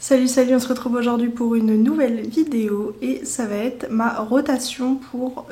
Salut, on se retrouve aujourd'hui pour une nouvelle vidéo et ça va être ma rotation pour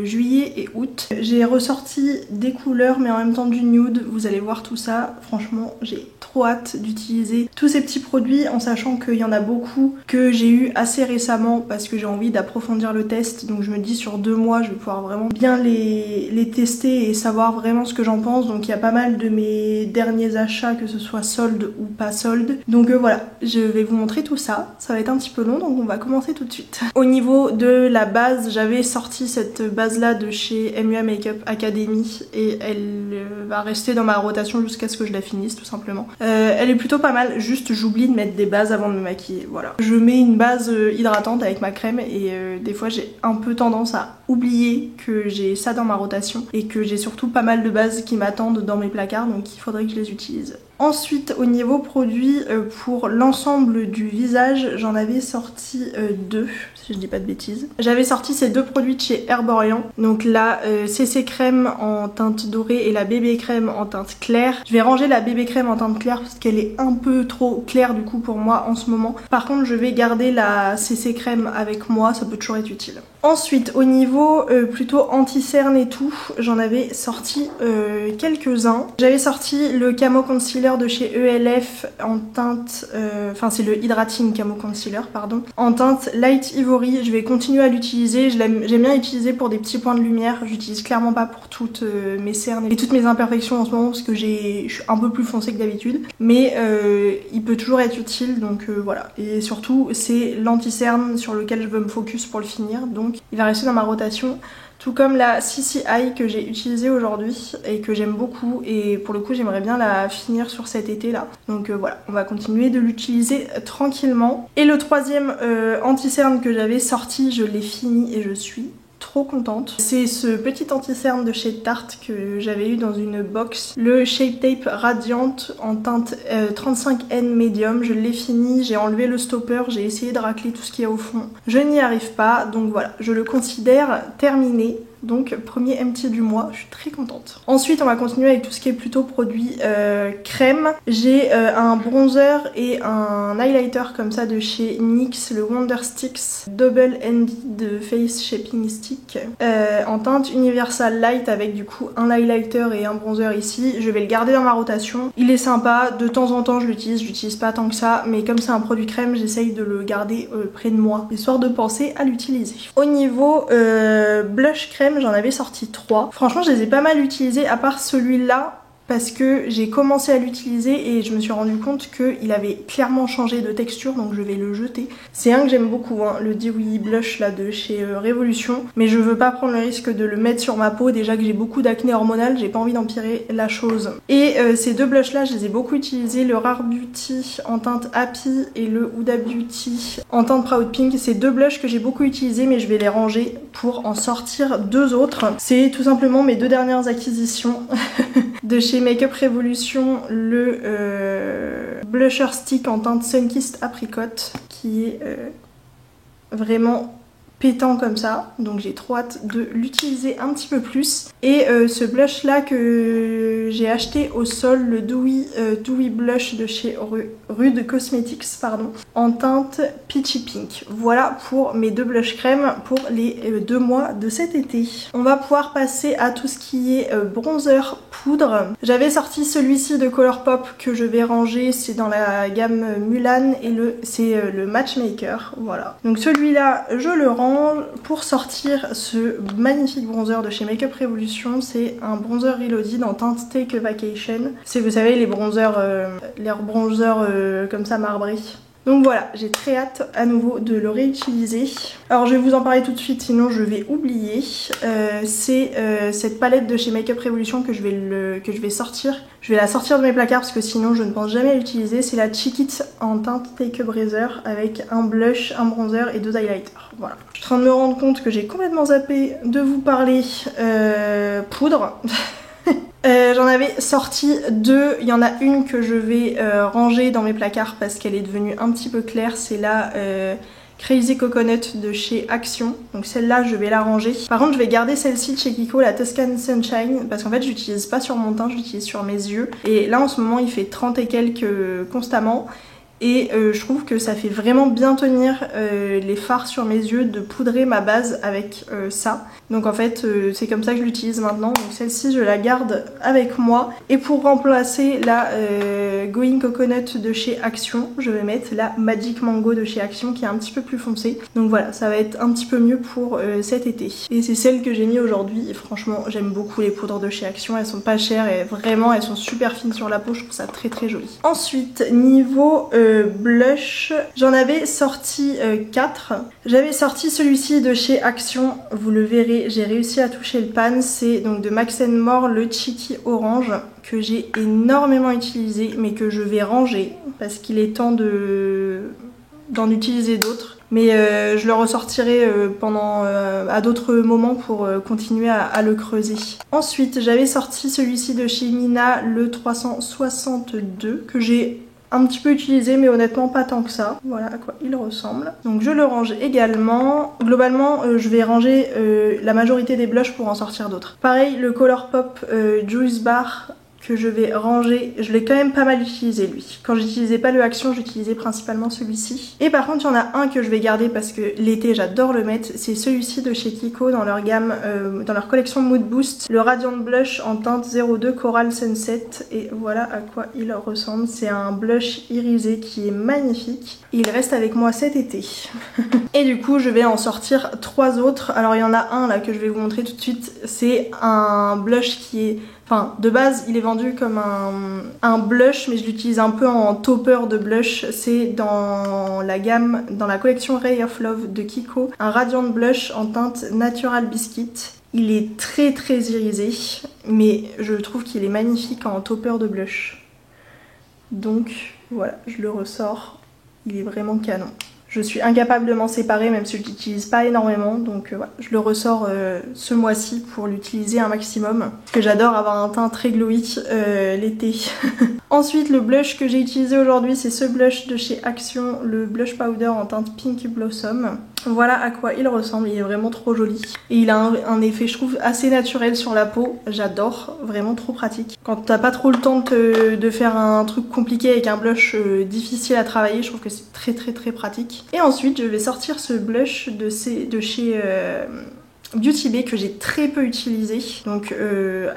juillet et août. J'ai ressorti des couleurs mais en même temps du nude, vous allez voir tout ça. Franchement, j'ai trop hâte d'utiliser tous ces petits produits en sachant qu'il y en a beaucoup que j'ai eu assez récemment parce que j'ai envie d'approfondir le test. Donc je me dis sur 2 mois, je vais pouvoir vraiment bien les tester et savoir vraiment ce que j'en pense. Donc il y a pas mal de mes derniers achats, que ce soit solde ou pas solde. Donc voilà, je vais vous montrer tout ça. Ça va être un petit peu long donc on va commencer tout de suite. Au niveau de la base, j'avais sorti cette base là de chez MUA Makeup Academy et elle va rester dans ma rotation jusqu'à ce que je la finisse tout simplement. Elle est plutôt pas mal, juste j'oublie de mettre des bases avant de me maquiller, voilà. Je mets une base hydratante avec ma crème et des fois j'ai un peu tendance à oublier que j'ai ça dans ma rotation et que j'ai surtout pas mal de bases qui m'attendent dans mes placards donc il faudrait que je les utilise. Ensuite au niveau produits, pour l'ensemble du visage j'en avais sorti 2 si je dis pas de bêtises. J'avais sorti ces 2 produits de chez Herborian, donc la CC crème en teinte dorée et la bébé crème en teinte claire. Je vais ranger la bébé crème en teinte claire parce qu'elle est un peu trop claire du coup pour moi en ce moment. Par contre je vais garder la CC crème avec moi, ça peut toujours être utile. Ensuite au niveau plutôt anti-cerne et tout, j'en avais sorti quelques-uns. J'avais sorti le Camo Concealer de chez ELF en teinte, enfin c'est le Hydrating Camo Concealer pardon, en teinte Light Ivory. Je vais continuer à l'utiliser, j'aime bien l'utiliser pour des petits points de lumière, j'utilise clairement pas pour toutes mes cernes et toutes mes imperfections en ce moment parce que je suis un peu plus foncée que d'habitude, mais il peut toujours être utile donc voilà. Et surtout c'est l'anti-cerne sur lequel je veux me focus pour le finir, donc il va rester dans ma rotation. Tout comme la CC Eye que j'ai utilisée aujourd'hui et que j'aime beaucoup et pour le coup j'aimerais bien la finir sur cet été là. Donc voilà, on va continuer de l'utiliser tranquillement. Et le troisième anti-cerne que j'avais sorti, je l'ai fini et je suis trop contente. C'est ce petit anti-cerne de chez Tarte que j'avais eu dans une box, le Shape Tape Radiant en teinte 35N Medium. Je l'ai fini, j'ai enlevé le stopper, j'ai essayé de racler tout ce qu'il y a au fond. Je n'y arrive pas, donc voilà, je le considère terminé. Donc premier empty du mois, je suis très contente. Ensuite on va continuer avec tout ce qui est plutôt produit crème. J'ai un bronzer et un highlighter comme ça de chez NYX, le Wonder Sticks Double ND de Face Shaping Stick en teinte Universal Light avec du coup un highlighter et un bronzer ici. Je vais le garder dans ma rotation. Il est sympa, de temps en temps je j'utilise pas tant que ça, mais comme c'est un produit crème j'essaye de le garder près de moi, histoire de penser à l'utiliser. Au niveau blush crème, j'en avais sorti 3. Franchement je les ai pas mal utilisés à part celui-là parce que j'ai commencé à l'utiliser et je me suis rendu compte qu'il avait clairement changé de texture donc je vais le jeter. C'est un que j'aime beaucoup, hein, le Dewy Blush là de chez Révolution, mais je veux pas prendre le risque de le mettre sur ma peau, déjà que j'ai beaucoup d'acné hormonal, j'ai pas envie d'empirer la chose. Et ces 2 blushs là je les ai beaucoup utilisés, le Rare Beauty en teinte Happy et le Huda Beauty en teinte Proud Pink. C'est 2 blushs que j'ai beaucoup utilisés mais je vais les ranger pour en sortir 2 autres. C'est tout simplement mes 2 dernières acquisitions de chez Makeup Revolution, le blusher stick en teinte Sunkissed Apricot qui est vraiment pétant comme ça, donc j'ai trop hâte de l'utiliser un petit peu plus. Et ce blush là que j'ai acheté au sol, le Dewy Blush de chez Rude Cosmetics pardon, en teinte Peachy Pink. Voilà pour mes 2 blush crème pour les 2 mois de cet été. On va pouvoir passer à tout ce qui est bronzer poudre. J'avais sorti celui-ci de Colourpop que je vais ranger, c'est dans la gamme Mulan et c'est le Matchmaker, voilà. Donc celui-là je le range. Pour sortir ce magnifique bronzer de chez Makeup Revolution, c'est un bronzer Reloaded en teinte Take a Vacation. C'est, vous savez, les bronzers, comme ça marbrés. Donc voilà, j'ai très hâte à nouveau de le réutiliser. Alors je vais vous en parler tout de suite, sinon je vais oublier. C'est cette palette de chez Makeup Revolution que je vais sortir. Je vais la sortir de mes placards parce que sinon je ne pense jamais à l'utiliser. C'est la Cheek It en teinte Take a Breezer avec un blush, un bronzer et 2 highlighters. Voilà. Je suis en train de me rendre compte que j'ai complètement zappé de vous parler poudre. J'en avais sorti 2, il y en a une que je vais ranger dans mes placards parce qu'elle est devenue un petit peu claire, c'est la Crazy Coconut de chez Action, donc celle-là je vais la ranger. Par contre je vais garder celle-ci de chez Kiko, la Tuscan Sunshine, parce qu'en fait je l'utilise pas sur mon teint, je l'utilise sur mes yeux. Et là en ce moment il fait 30 et quelques constamment. et je trouve que ça fait vraiment bien tenir les fards sur mes yeux de poudrer ma base avec ça. Donc en fait c'est comme ça que je l'utilise maintenant. Donc celle-ci je la garde avec moi, et pour remplacer la Going Coconut de chez Action, je vais mettre la Magic Mango de chez Action qui est un petit peu plus foncée. Donc voilà, ça va être un petit peu mieux pour cet été. Et c'est celle que j'ai mis aujourd'hui, et franchement j'aime beaucoup les poudres de chez Action, elles sont pas chères et vraiment elles sont super fines sur la peau, je trouve ça très très joli. Ensuite niveau blush, j'en avais sorti 4. J'avais sorti celui-ci de chez Action, vous le verrez, j'ai réussi à toucher le pan, c'est donc de Max More le Cheeky Orange que j'ai énormément utilisé mais que je vais ranger parce qu'il est temps d'en utiliser d'autres. Mais je le ressortirai à d'autres moments pour continuer à le creuser. Ensuite j'avais sorti celui-ci de chez Mina, le 362, que j'ai un petit peu utilisé mais honnêtement pas tant que ça. Voilà à quoi il ressemble. Donc je le range également. Globalement je vais ranger la majorité des blushs pour en sortir d'autres. Pareil le Colourpop Juice Bar que je vais ranger, je l'ai quand même pas mal utilisé lui. Quand j'utilisais pas le Action, j'utilisais principalement celui-ci. Et par contre il y en a un que je vais garder parce que l'été j'adore le mettre, c'est celui-ci de chez Kiko dans leur gamme, dans leur collection Mood Boost, le Radiant Blush en teinte 02 Coral Sunset, et voilà à quoi il ressemble. C'est un blush irisé qui est magnifique. Il reste avec moi cet été. Et du coup je vais en sortir 3 autres. Alors il y en a un là que je vais vous montrer tout de suite, c'est un blush qui est... Enfin, de base, il est vendu comme un blush, mais je l'utilise un peu en topper de blush. C'est dans la gamme, dans la collection Ray of Love de Kiko, un Radiant Blush en teinte Natural Biscuit. Il est très très irisé, mais je trouve qu'il est magnifique en topper de blush. Donc voilà, je le ressors. Il est vraiment canon. Je suis incapable de m'en séparer même si je l'utilise pas énormément, donc voilà, je le ressors ce mois-ci pour l'utiliser un maximum. Parce que j'adore avoir un teint très glowy l'été. Ensuite le blush que j'ai utilisé aujourd'hui, c'est ce blush de chez Action, le blush powder en teinte Pink Blossom. Voilà à quoi il ressemble, il est vraiment trop joli. Et il a un effet je trouve assez naturel sur la peau, j'adore, vraiment trop pratique. Quand t'as pas trop le temps de faire un truc compliqué avec un blush difficile à travailler, je trouve que c'est très très très pratique. Et ensuite je vais sortir ce blush de chez Beauty Bay que j'ai très peu utilisé, donc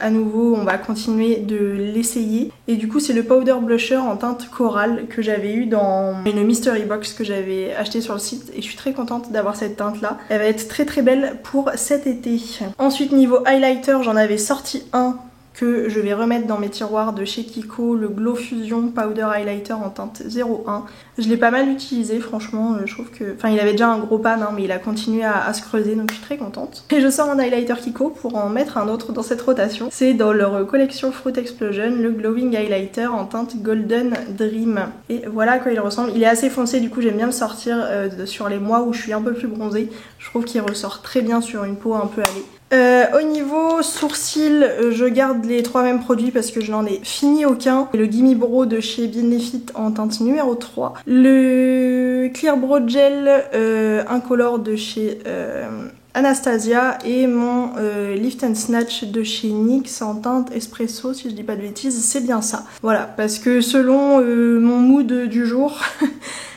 à nouveau on va continuer de l'essayer. Et du coup c'est le powder blusher en teinte coral que j'avais eu dans une mystery box que j'avais acheté sur le site, et je suis très contente d'avoir cette teinte là, elle va être très très belle pour cet été. Ensuite niveau highlighter, j'en avais sorti un que je vais remettre dans mes tiroirs de chez Kiko, le Glow Fusion Powder Highlighter en teinte 01. Je l'ai pas mal utilisé franchement, je trouve que... Enfin il avait déjà un gros pan hein, mais il a continué à se creuser, donc je suis très contente. Et je sors un highlighter Kiko pour en mettre un autre dans cette rotation. C'est dans leur collection Fruit Explosion, le Glowing Highlighter en teinte Golden Dream. Et voilà à quoi il ressemble. Il est assez foncé, du coup j'aime bien le sortir sur les mois où je suis un peu plus bronzée. Je trouve qu'il ressort très bien sur une peau un peu hâlée. Au niveau sourcils, je garde les 3 mêmes produits parce que je n'en ai fini aucun. Le Gimme Brow de chez Benefit en teinte numéro 3. Le Clear Brow Gel incolore de chez Anastasia, et mon Lift and Snatch de chez NYX en teinte Espresso, si je dis pas de bêtises, c'est bien ça. Voilà, parce que selon mon mood du jour...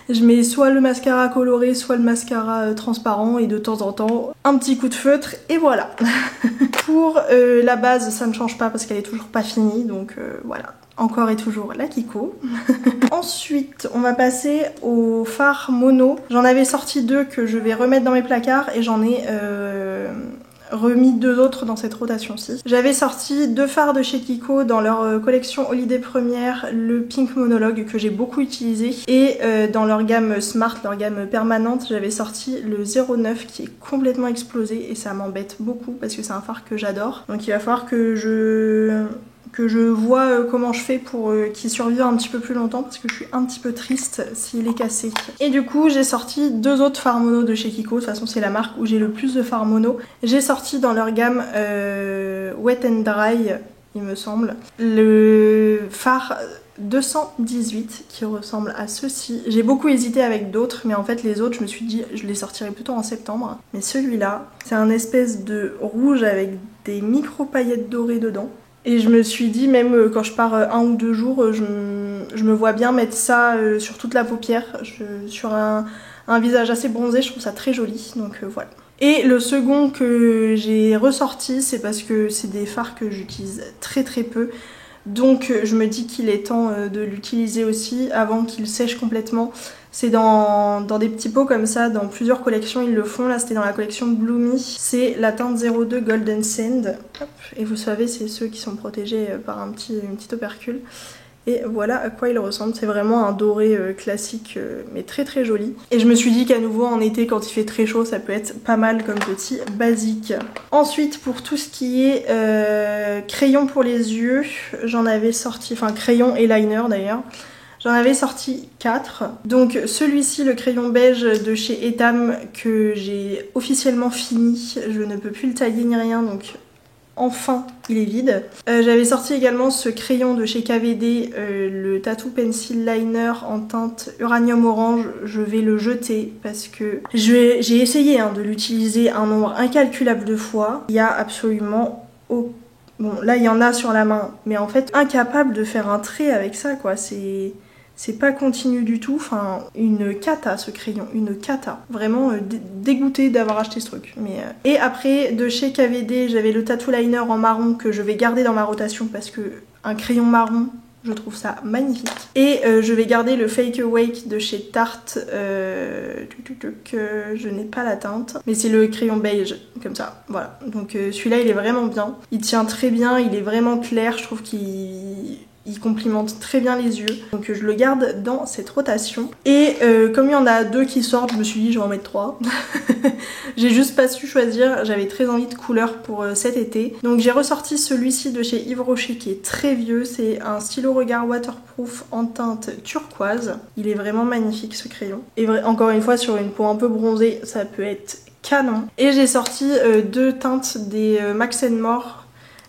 Je mets soit le mascara coloré, soit le mascara transparent, et de temps en temps un petit coup de feutre, et voilà. Pour la base, ça ne change pas parce qu'elle est toujours pas finie, donc voilà. Encore et toujours la Kiko. Ensuite, on va passer au fard mono. J'en avais sorti 2 que je vais remettre dans mes placards, et j'en ai... remis 2 autres dans cette rotation-ci. J'avais sorti 2 fards de chez Kiko dans leur collection Holiday Première, le Pink Monologue que j'ai beaucoup utilisé, et dans leur gamme Smart, leur gamme permanente, j'avais sorti le 09 qui est complètement explosé, et ça m'embête beaucoup parce que c'est un fard que j'adore. Donc il va falloir que je vois comment je fais pour qu'il survive un petit peu plus longtemps, parce que je suis un petit peu triste s'il est cassé. Et du coup j'ai sorti 2 autres fards mono de chez Kiko, de toute façon c'est la marque où j'ai le plus de fards mono. J'ai sorti dans leur gamme Wet and Dry, il me semble, le fard 218 qui ressemble à ceci. J'ai beaucoup hésité avec d'autres, mais en fait les autres je me suis dit je les sortirai plutôt en septembre. Mais celui-là, c'est un espèce de rouge avec des micro paillettes dorées dedans. Et je me suis dit, même quand je pars 1 ou 2 jours, Je me vois bien mettre ça sur toute la paupière, sur un visage assez bronzé, je trouve ça très joli, donc voilà. Et le second que j'ai ressorti, c'est parce que c'est des fards que j'utilise très peu. Donc je me dis qu'il est temps de l'utiliser aussi avant qu'il sèche complètement. C'est dans des petits pots comme ça, dans plusieurs collections ils le font. Là c'était dans la collection Bloomy. C'est la teinte 02 Golden Sand. Hop. Et vous savez, c'est ceux qui sont protégés par une petite opercule. Et voilà à quoi il ressemble, c'est vraiment un doré classique mais très joli. Et je me suis dit qu'à nouveau en été quand il fait très chaud ça peut être pas mal comme petit basique. Ensuite pour tout ce qui est crayon pour les yeux, j'en avais sorti, enfin crayon et liner d'ailleurs. J'en avais sorti 4. Donc celui-ci, le crayon beige de chez Etam que j'ai officiellement fini. Je ne peux plus le tailler ni rien donc... Enfin, il est vide. J'avais sorti également ce crayon de chez KVD, le Tattoo Pencil Liner en teinte Uranium Orange. Je vais le jeter parce que j'ai essayé de l'utiliser un nombre incalculable de fois. Il y a absolument aucun... Bon, là il y en a sur la main, mais en fait incapable de faire un trait avec ça quoi, c'est pas continu du tout, enfin une cata ce crayon, une cata. Vraiment dégoûtée d'avoir acheté ce truc. Et après de chez KVD j'avais le tattoo liner en marron que je vais garder dans ma rotation parce que un crayon marron je trouve ça magnifique. Et je vais garder le Fake Awake de chez Tarte, je n'ai pas la teinte, mais c'est le crayon beige, comme ça, voilà. Donc celui-là il est vraiment bien, il tient très bien, il est vraiment clair, je trouve qu'il complimente très bien les yeux, donc je le garde dans cette rotation. Et comme il y en a 2 qui sortent, je me suis dit je vais en mettre 3. J'ai juste pas su choisir, j'avais très envie de couleurs pour cet été. Donc j'ai ressorti celui-ci de chez Yves Rocher qui est très vieux, c'est un stylo regard waterproof en teinte turquoise. Il est vraiment magnifique ce crayon. Et encore une fois sur une peau un peu bronzée, ça peut être canon. Et j'ai sorti 2 teintes des Max & More.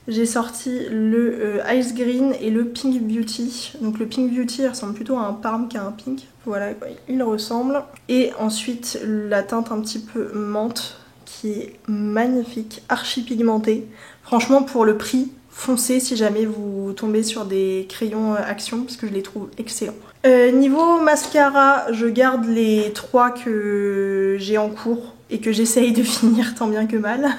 J'ai sorti le Ice Green et le Pink Beauty. Donc le Pink Beauty il ressemble plutôt à un parme qu'à un pink. Voilà, il ressemble. Et ensuite la teinte un petit peu menthe qui est magnifique, archi pigmentée. Franchement pour le prix, foncez si jamais vous tombez sur des crayons Action parce que je les trouve excellents. Niveau mascara, je garde les 3 que j'ai en cours et que j'essaye de finir tant bien que mal.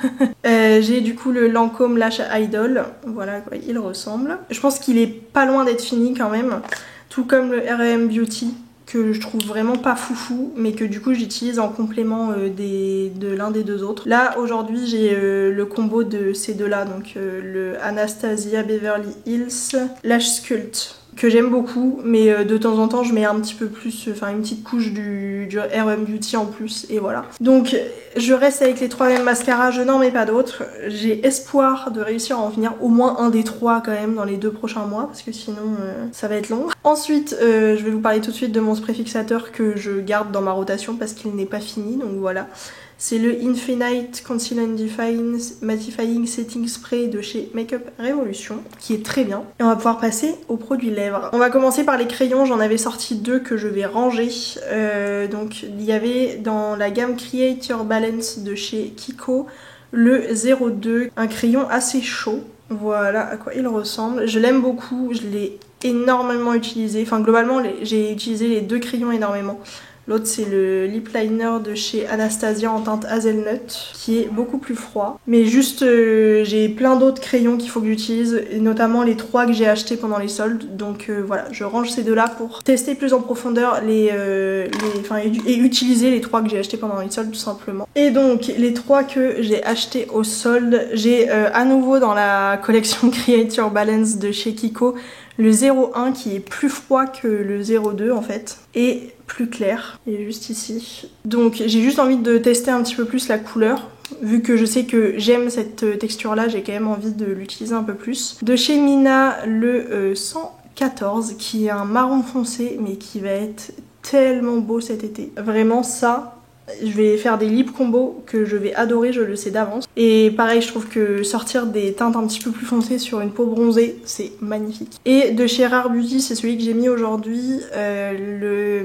J'ai du coup le Lancôme Lash Idol, voilà quoi il ressemble. Je pense qu'il est pas loin d'être fini quand même, tout comme le R&M Beauty que je trouve vraiment pas foufou mais que du coup j'utilise en complément de l'un des 2 autres. Là aujourd'hui j'ai le combo de ces 2 là, donc le Anastasia Beverly Hills Lash Sculpt que j'aime beaucoup, mais de temps en temps je mets un petit peu plus, enfin une petite couche du R&M Beauty en plus et voilà. Donc je reste avec les 3 mêmes mascaras, je n'en mets pas d'autres. J'ai espoir de réussir à en finir au moins un des 3 quand même dans les 2 prochains mois parce que sinon ça va être long. Ensuite je vais vous parler tout de suite de mon spray fixateur que je garde dans ma rotation parce qu'il n'est pas fini, donc voilà. C'est le Infinite Conceal and Define Mattifying Setting Spray de chez Makeup Revolution qui est très bien. Et on va pouvoir passer aux produits lèvres. On va commencer par les crayons, j'en avais sorti 2 que je vais ranger. Donc il y avait dans la gamme Create Your Balance de chez Kiko le 02, un crayon assez chaud. Voilà à quoi il ressemble. Je l'aime beaucoup, je l'ai énormément utilisé. Enfin globalement j'ai utilisé les 2 crayons énormément. L'autre c'est le lip liner de chez Anastasia en teinte Hazelnut qui est beaucoup plus froid. Mais juste j'ai plein d'autres crayons qu'il faut que j'utilise, et notamment les 3 que j'ai achetés pendant les soldes. Donc voilà, je range ces 2 là pour tester plus en profondeur et utiliser les 3 que j'ai achetés pendant les soldes tout simplement. Et donc les 3 que j'ai achetés au solde, j'ai à nouveau dans la collection Create Your Balance de chez Kiko le 01 qui est plus froid que le 02 en fait et plus clair, il est juste ici. Donc j'ai juste envie de tester un petit peu plus la couleur. Vu que je sais que j'aime cette texture là, j'ai quand même envie de l'utiliser un peu plus. De chez Mina le 114 qui est un marron foncé mais qui va être tellement beau cet été. Vraiment ça, je vais faire des lip combos que je vais adorer, je le sais d'avance. Et pareil, je trouve que sortir des teintes un petit peu plus foncées sur une peau bronzée, c'est magnifique. Et de chez Rare Beauty, c'est celui que j'ai mis aujourd'hui, le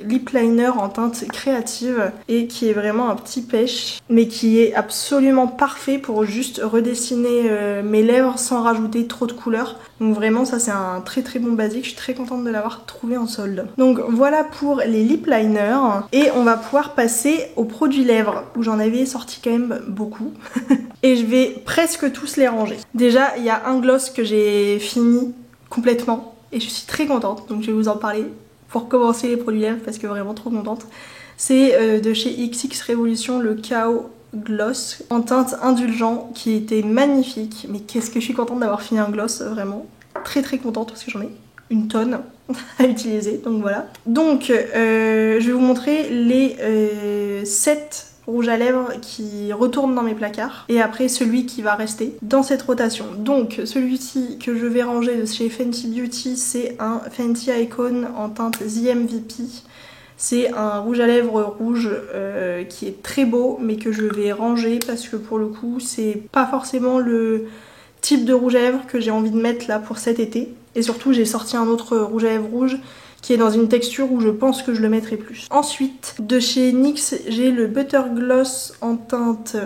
lip liner en teinte créative et qui est vraiment un petit pêche, mais qui est absolument parfait pour juste redessiner mes lèvres sans rajouter trop de couleurs. Donc vraiment ça c'est un très très bon basique, je suis très contente de l'avoir trouvé en solde. Donc voilà pour les lip liners et on va pouvoir passer aux produits lèvres où j'en avais sorti quand même beaucoup. Et je vais presque tous les ranger. Déjà il y a un gloss que j'ai fini complètement et je suis très contente, donc je vais vous en parler pour commencer les produits lèvres parce que vraiment trop contente. C'est de chez XX Révolution le Kao Gloss en teinte indulgent qui était magnifique. Mais qu'est-ce que je suis contente d'avoir fini un gloss, vraiment très très contente parce que j'en ai une tonne à utiliser, donc voilà. Donc je vais vous montrer les 7 rouges à lèvres qui retournent dans mes placards et après celui qui va rester dans cette rotation. Donc celui-ci que je vais ranger de chez Fenty Beauty, c'est un Fenty Icon en teinte The MVP. C'est un rouge à lèvres rouge qui est très beau mais que je vais ranger parce que pour le coup c'est pas forcément le type de rouge à lèvres que j'ai envie de mettre là pour cet été. Et surtout j'ai sorti un autre rouge à lèvres rouge qui est dans une texture où je pense que je le mettrai plus. Ensuite de chez NYX j'ai le Butter Gloss en teinte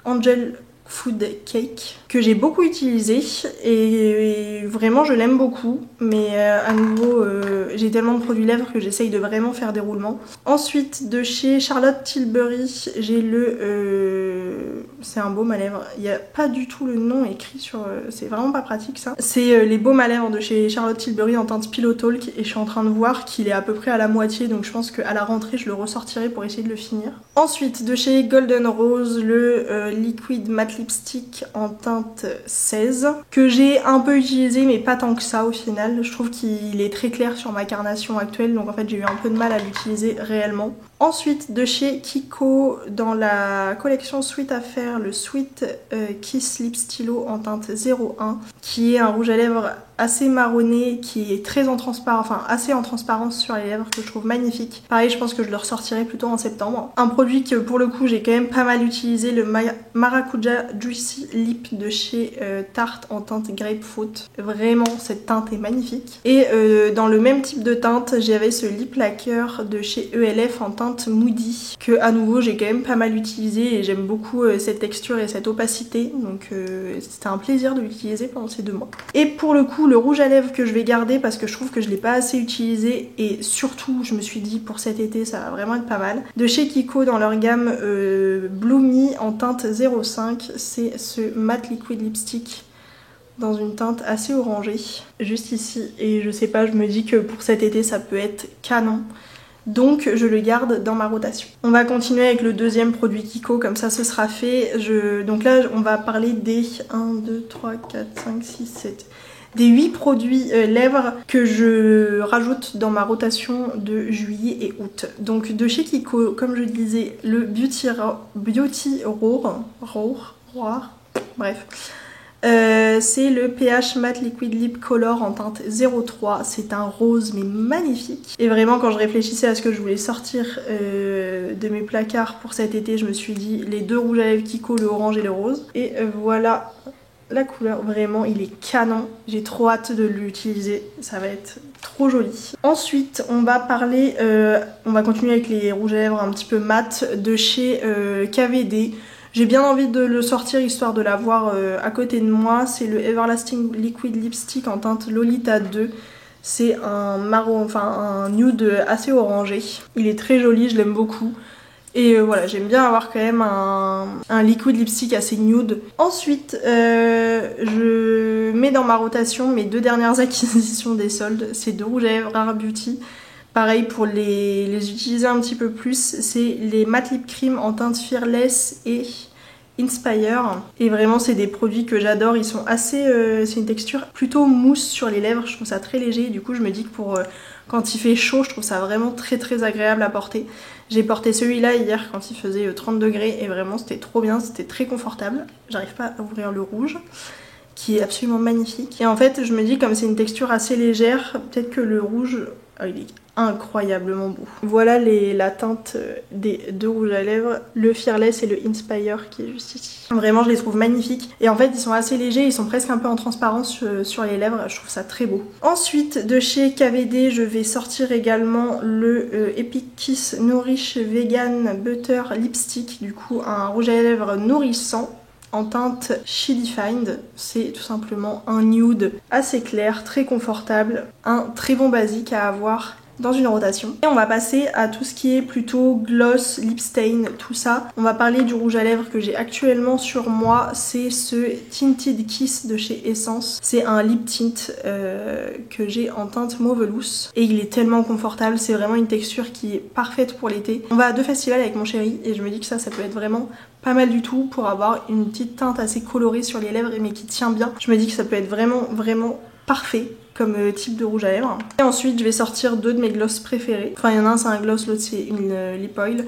Angel Food Cake que j'ai beaucoup utilisé et vraiment je l'aime beaucoup, mais à nouveau j'ai tellement de produits lèvres que j'essaye de vraiment faire des roulements. Ensuite de chez Charlotte Tilbury j'ai le c'est un baume à lèvres, il n'y a pas du tout le nom écrit sur c'est vraiment pas pratique ça. C'est les baumes à lèvres de chez Charlotte Tilbury en teinte Pillow Talk et je suis en train de voir qu'il est à peu près à la moitié, donc je pense qu'à la rentrée je le ressortirai pour essayer de le finir. Ensuite de chez Golden Rose le Liquid Matte Lipstick en teinte 16 que j'ai un peu utilisé mais pas tant que ça au final. Je trouve qu'il est très clair sur ma carnation actuelle, donc en fait j'ai eu un peu de mal à l'utiliser réellement. Ensuite de chez Kiko dans la collection Sweet Affair le Sweet Kiss Lip Stylo en teinte 01 qui est un rouge à lèvres assez marronné qui est très en transparence, enfin assez en transparence sur les lèvres que je trouve magnifique. Pareil je pense que je le ressortirai plutôt en septembre. Un produit que pour le coup j'ai quand même pas mal utilisé, le Maracuja Juicy Lip de chez Tarte en teinte Grapefruit. Vraiment cette teinte est magnifique. Et dans le même type de teinte j'avais ce lip lacquer de chez ELF en teinte Moody que à nouveau j'ai quand même pas mal utilisé et j'aime beaucoup cette texture et cette opacité, donc c'était un plaisir de l'utiliser pendant ces 2 mois. Et pour le coup le rouge à lèvres que je vais garder parce que je trouve que je l'ai pas assez utilisé et surtout je me suis dit pour cet été ça va vraiment être pas mal, de chez Kiko dans leur gamme Bloomy en teinte 05, c'est ce matte liquid lipstick dans une teinte assez orangée juste ici et je sais pas, je me dis que pour cet été ça peut être canon. Donc je le garde dans ma rotation. On va continuer avec le deuxième produit Kiko, comme ça ce sera fait. Donc là on va parler des 1, 2, 3, 4, 5, 6, 7... des 8 produits lèvres que je rajoute dans ma rotation de juillet et août. Donc de chez Kiko, comme je disais, le Beauty Roar, bref. C'est le PH Matte Liquid Lip Color en teinte 03, c'est un rose mais magnifique. Et vraiment quand je réfléchissais à ce que je voulais sortir de mes placards pour cet été, je me suis dit les 2 rouges à lèvres Kiko, le orange et le rose. Et voilà la couleur, vraiment il est canon, j'ai trop hâte de l'utiliser, ça va être trop joli. Ensuite on va parler, on va continuer avec les rouges à lèvres un petit peu mat de chez KVD. J'ai bien envie de le sortir histoire de l'avoir à côté de moi. C'est le Everlasting Liquid Lipstick en teinte Lolita 2. C'est un marron, enfin un nude assez orangé. Il est très joli, je l'aime beaucoup. Et voilà, j'aime bien avoir quand même un liquid lipstick assez nude. Ensuite, je mets dans ma rotation mes 2 dernières acquisitions des soldes. C'est 2 rouges à lèvres Rare Beauty. Pareil pour les utiliser un petit peu plus, c'est les Matte Lip Cream en teinte Fearless et Inspire. Et vraiment c'est des produits que j'adore, ils sont assez... c'est une texture plutôt mousse sur les lèvres, je trouve ça très léger. Du coup je me dis que pour quand il fait chaud, je trouve ça vraiment très agréable à porter. J'ai porté celui-là hier quand il faisait 30 degrés et vraiment c'était trop bien, c'était très confortable. J'arrive pas à ouvrir le rouge, qui est absolument magnifique. Et en fait je me dis comme c'est une texture assez légère, peut-être que le rouge Oh, il est incroyablement beau. Voilà la teinte des deux rouges à lèvres, le Fearless et le Inspire qui est juste ici. Vraiment je les trouve magnifiques et en fait ils sont assez légers, ils sont presque un peu en transparence sur les lèvres, je trouve ça très beau. Ensuite de chez KVD je vais sortir également le Epic Kiss Nourish Vegan Butter Lipstick, du coup un rouge à lèvres nourrissant en teinte She Defined. C'est tout simplement un nude assez clair, très confortable, un très bon basique à avoir dans une rotation. Et on va passer à tout ce qui est plutôt gloss, lip stain, tout ça. On va parler du rouge à lèvres que j'ai actuellement sur moi, c'est ce Tinted Kiss de chez Essence. C'est un lip tint que j'ai en teinte mauve loose et il est tellement confortable, c'est vraiment une texture qui est parfaite pour l'été. On va à 2 festivals avec mon chéri et je me dis que ça peut être vraiment pas mal du tout pour avoir une petite teinte assez colorée sur les lèvres mais qui tient bien. Je me dis que ça peut être vraiment parfait comme type de rouge à lèvres. Et ensuite je vais sortir 2 de mes glosses préférés. Enfin il y en a un c'est un gloss, l'autre c'est une lip oil.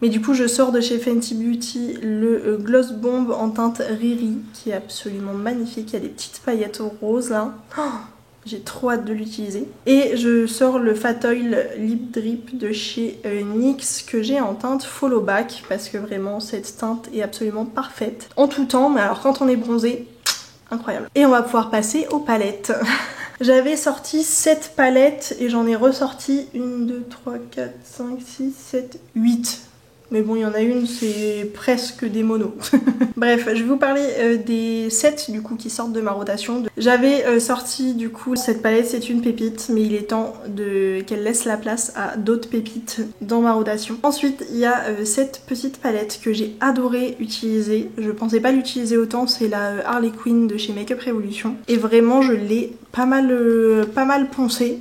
Mais du coup je sors de chez Fenty Beauty le Gloss Bomb en teinte Riri qui est absolument magnifique. Il y a des petites paillettes roses là. Oh, j'ai trop hâte de l'utiliser. Et je sors le Fat Oil Lip Drip de chez NYX que j'ai en teinte Follow Back parce que vraiment cette teinte est absolument parfaite en tout temps. Mais alors quand on est bronzé, incroyable. Et on va pouvoir passer aux palettes. J'avais sorti 7 palettes et j'en ai ressorti 1, 2, 3, 4, 5, 6, 7, 8. Mais bon, il y en a une, c'est presque des monos. Bref, je vais vous parler des sets du coup qui sortent de ma rotation. J'avais sorti du coup cette palette, c'est une pépite, mais il est temps qu'elle laisse la place à d'autres pépites dans ma rotation. Ensuite, il y a cette petite palette que j'ai adoré utiliser. Je pensais pas l'utiliser autant, c'est la Harley Quinn de chez Makeup Revolution. Et vraiment, je l'ai pas mal poncée.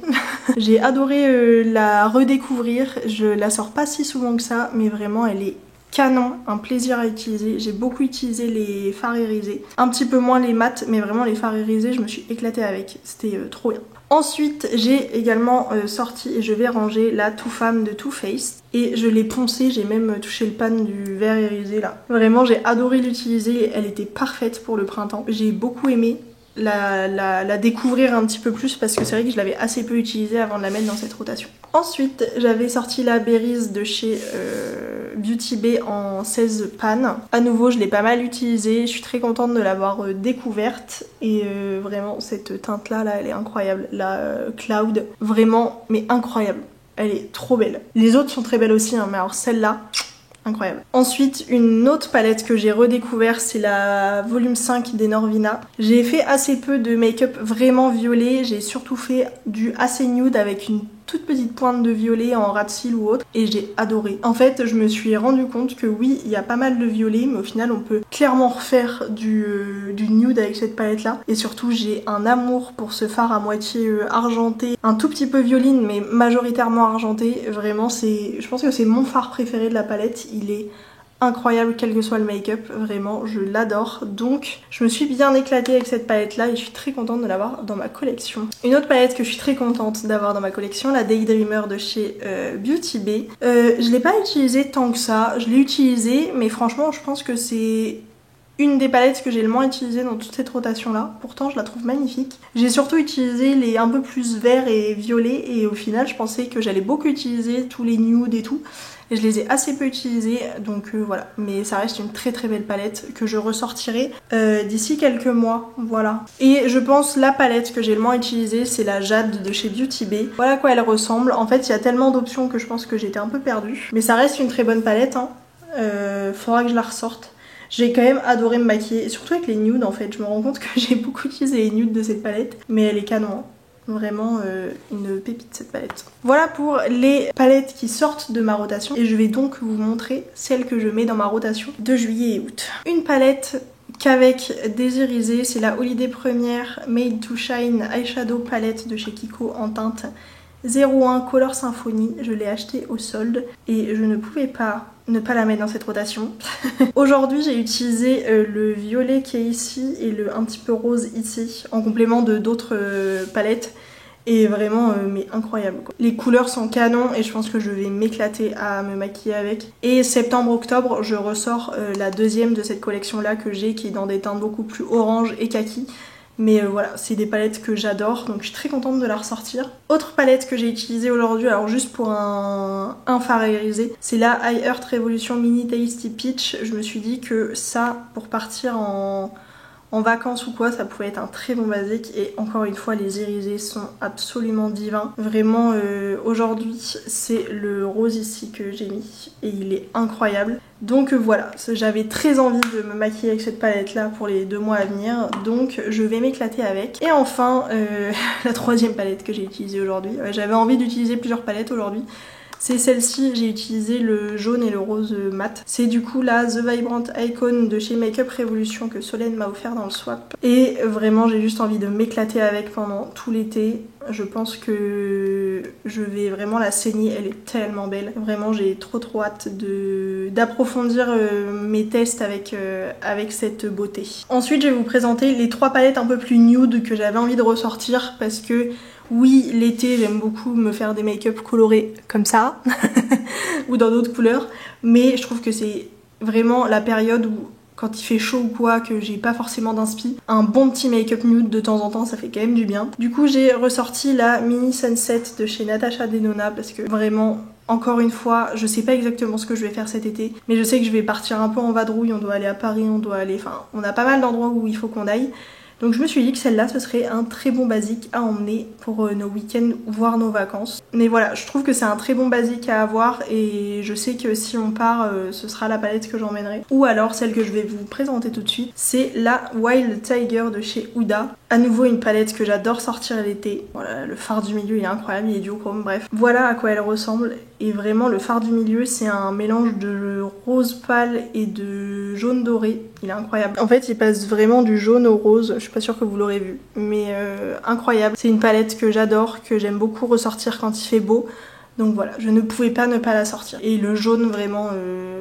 J'ai adoré la redécouvrir. Je la sors pas si souvent que ça, mais vraiment elle est canon, un plaisir à utiliser. J'ai beaucoup utilisé les fards irisés, un petit peu moins les mats, mais vraiment les fards irisés je me suis éclatée avec, c'était trop bien. Ensuite j'ai également sorti et je vais ranger la Too Femme de Too Faced et je l'ai poncée, j'ai même touché le pan du verre irisé là. Vraiment j'ai adoré l'utiliser, elle était parfaite pour le printemps. J'ai beaucoup aimé la découvrir un petit peu plus parce que c'est vrai que je l'avais assez peu utilisée avant de la mettre dans cette rotation. Ensuite j'avais sorti la Berries de chez Beauty Bay en 16 pan. À nouveau je l'ai pas mal utilisée, je suis très contente de l'avoir découverte et vraiment cette teinte là elle est incroyable, la Cloud, vraiment mais incroyable, elle est trop belle. Les autres sont très belles aussi hein, mais alors celle-là incroyable. Ensuite, une autre palette que j'ai redécouvert, c'est la volume 5 des Norvina. J'ai fait assez peu de make-up vraiment violet, j'ai surtout fait du assez nude avec une toute petite pointe de violet en ras de cils ou autre et j'ai adoré. En fait, je me suis rendu compte que oui, il y a pas mal de violet, mais au final, on peut clairement refaire du nude avec cette palette là. Et surtout, j'ai un amour pour ce fard à moitié argenté, un tout petit peu violine, mais majoritairement argenté. Vraiment, je pense que c'est mon fard préféré de la palette. Il est incroyable quel que soit le make-up, vraiment je l'adore. Donc je me suis bien éclatée avec cette palette là et je suis très contente de l'avoir dans ma collection. Une autre palette que je suis très contente d'avoir dans ma collection, la Daydreamer de chez Beauty Bay. Je l'ai pas utilisée tant que ça, je l'ai utilisée mais franchement je pense que c'est une des palettes que j'ai le moins utilisée dans toute cette rotation là, pourtant je la trouve magnifique. J'ai surtout utilisé les un peu plus verts et violets et au final je pensais que j'allais beaucoup utiliser tous les nudes et tout. Et je les ai assez peu utilisés donc voilà, mais ça reste une très belle palette que je ressortirai d'ici quelques mois, voilà. Et je pense la palette que j'ai le moins utilisée c'est la Jade de chez Beauty Bay. Voilà à quoi elle ressemble, en fait il y a tellement d'options que je pense que j'étais un peu perdue. Mais ça reste une très bonne palette hein. Faudra que je la ressorte. J'ai quand même adoré me maquiller, surtout avec les nudes en fait, je me rends compte que j'ai beaucoup utilisé les nudes de cette palette, mais elle est canon. Vraiment une pépite cette palette. Voilà pour les palettes qui sortent de ma rotation et je vais donc vous montrer celles que je mets dans ma rotation de juillet et août. Une palette qu'avec des irisés, c'est la Holiday Première Made to Shine Eyeshadow Palette de chez Kiko en teinte 01 Color Symphony. Je l'ai achetée au solde et je ne pouvais pas ne pas la mettre dans cette rotation. Aujourd'hui j'ai utilisé le violet qui est ici et le un petit peu rose ici en complément de d'autres palettes et vraiment mais incroyable quoi. Les couleurs sont canon et je pense que je vais m'éclater à me maquiller avec. Et septembre-octobre je ressors la deuxième de cette collection là que j'ai qui est dans des teintes beaucoup plus orange et kaki. Mais voilà, c'est des palettes que j'adore, donc je suis très contente de la ressortir. Autre palette que j'ai utilisée aujourd'hui, alors juste pour un fard irisé, c'est la I Heart Revolution Mini Tasty Peach. Je me suis dit que ça, pour partir en vacances ou quoi, ça pouvait être un très bon basique. Et encore une fois, les irisés sont absolument divins. Vraiment, aujourd'hui, c'est le rose ici que j'ai mis et il est incroyable. Donc voilà, j'avais très envie de me maquiller avec cette palette là pour les 2 mois à venir, donc je vais m'éclater avec. Et enfin, la troisième palette que j'ai utilisée aujourd'hui. J'avais envie d'utiliser plusieurs palettes aujourd'hui. C'est celle-ci, j'ai utilisé le jaune et le rose mat. C'est du coup la The Vibrant Icon de chez Makeup Revolution que Solène m'a offert dans le swap. Et vraiment j'ai juste envie de m'éclater avec pendant tout l'été. Je pense que je vais vraiment la saigner, elle est tellement belle. Vraiment j'ai trop hâte d'approfondir mes tests avec cette beauté. Ensuite je vais vous présenter les 3 palettes un peu plus nude que j'avais envie de ressortir parce que oui, l'été, j'aime beaucoup me faire des make-up colorés comme ça, ou dans d'autres couleurs, mais je trouve que c'est vraiment la période où, quand il fait chaud ou quoi, que j'ai pas forcément d'inspi, un bon petit make-up nude de temps en temps, ça fait quand même du bien. Du coup, j'ai ressorti la Mini Sunset de chez Natasha Denona, parce que vraiment, encore une fois, je sais pas exactement ce que je vais faire cet été, mais je sais que je vais partir un peu en vadrouille, on doit aller à Paris, on a pas mal d'endroits où il faut qu'on aille. Donc je me suis dit que celle-là ce serait un très bon basique à emmener pour nos week-ends voire nos vacances. Mais voilà, je trouve que c'est un très bon basique à avoir et je sais que si on part ce sera la palette que j'emmènerai. Ou alors celle que je vais vous présenter tout de suite, c'est la Wild Tiger de chez Huda. À nouveau une palette que j'adore sortir l'été. Voilà, le fard du milieu il est incroyable, il est duochrome, bref. Voilà à quoi elle ressemble et vraiment le fard du milieu c'est un mélange de rose pâle et de jaune doré. Il est incroyable. En fait il passe vraiment du jaune au rose, je suis pas sûre que vous l'aurez vu, mais incroyable. C'est une palette que j'adore, que j'aime beaucoup ressortir quand il fait beau. Donc voilà, je ne pouvais pas ne pas la sortir. Et le jaune, vraiment,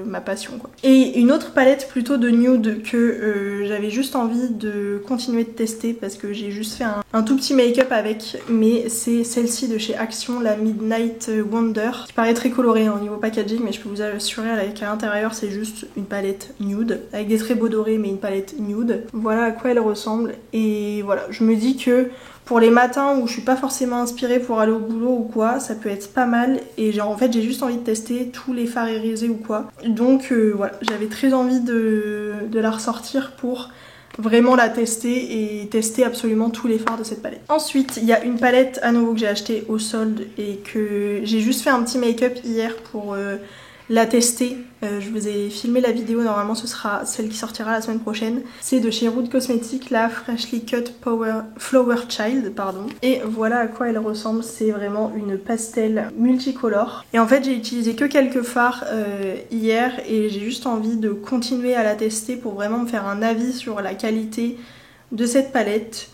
ma passion quoi. Et une autre palette plutôt de nude que j'avais juste envie de continuer de tester parce que j'ai juste fait un tout petit make-up avec, mais c'est celle-ci de chez Action, la Midnight Wonder, qui paraît très colorée au niveau packaging, mais je peux vous assurer qu'à l'intérieur c'est juste une palette nude, avec des traits beaux dorés, mais une palette nude. Voilà à quoi elle ressemble. Et voilà, je me dis que pour les matins où je suis pas forcément inspirée pour aller au boulot ou quoi, ça peut être pas mal. Et genre en fait j'ai juste envie de tester tous les fards irisés ou quoi. Donc voilà, j'avais très envie de la ressortir pour vraiment la tester et tester absolument tous les fards de cette palette. Ensuite il y a une palette à nouveau que j'ai achetée au solde et que j'ai juste fait un petit make-up hier pour la tester. Je vous ai filmé la vidéo, normalement ce sera celle qui sortira la semaine prochaine. C'est de chez Rude Cosmetics, la Freshly Cut Flower Child, pardon. Et voilà à quoi elle ressemble, c'est vraiment une pastel multicolore. Et en fait j'ai utilisé que quelques fards hier et j'ai juste envie de continuer à la tester pour vraiment me faire un avis sur la qualité de cette palette.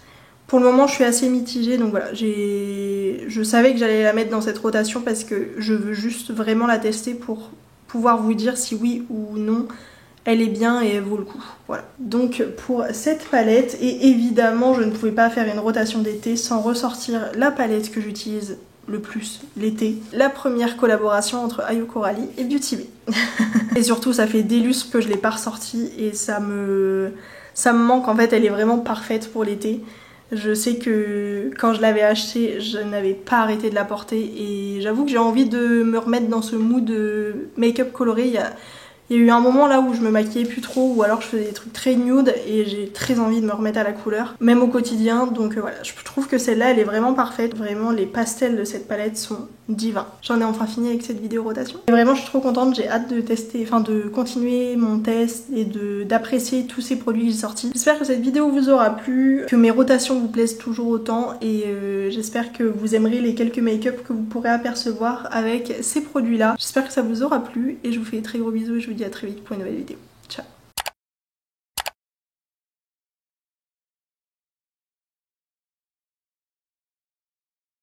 Pour le moment je suis assez mitigée, donc voilà, je savais que j'allais la mettre dans cette rotation parce que je veux juste vraiment la tester pour pouvoir vous dire si oui ou non elle est bien et elle vaut le coup. Voilà. Donc pour cette palette, et évidemment je ne pouvais pas faire une rotation d'été sans ressortir la palette que j'utilise le plus l'été. La première collaboration entre Ayo Coralie et Beauty Bay. Et surtout ça fait des lustres que je l'ai pas ressortie et ça me manque, en fait elle est vraiment parfaite pour l'été. Je sais que quand je l'avais achetée, je n'avais pas arrêté de la porter et j'avoue que j'ai envie de me remettre dans ce mood de make-up coloré. Il y a eu un moment là où je me maquillais plus trop ou alors je faisais des trucs très nude et j'ai très envie de me remettre à la couleur, même au quotidien. Donc voilà, je trouve que celle-là elle est vraiment parfaite. Vraiment les pastels de cette palette sont divins. J'en ai enfin fini avec cette vidéo rotation. Et vraiment je suis trop contente, j'ai hâte de tester, enfin de continuer mon test et d'apprécier tous ces produits que j'ai sortis. J'espère que cette vidéo vous aura plu, que mes rotations vous plaisent toujours autant et j'espère que vous aimerez les quelques make-up que vous pourrez apercevoir avec ces produits là. J'espère que ça vous aura plu et je vous fais de très gros bisous et je vous dis à très vite pour une nouvelle vidéo. Ciao.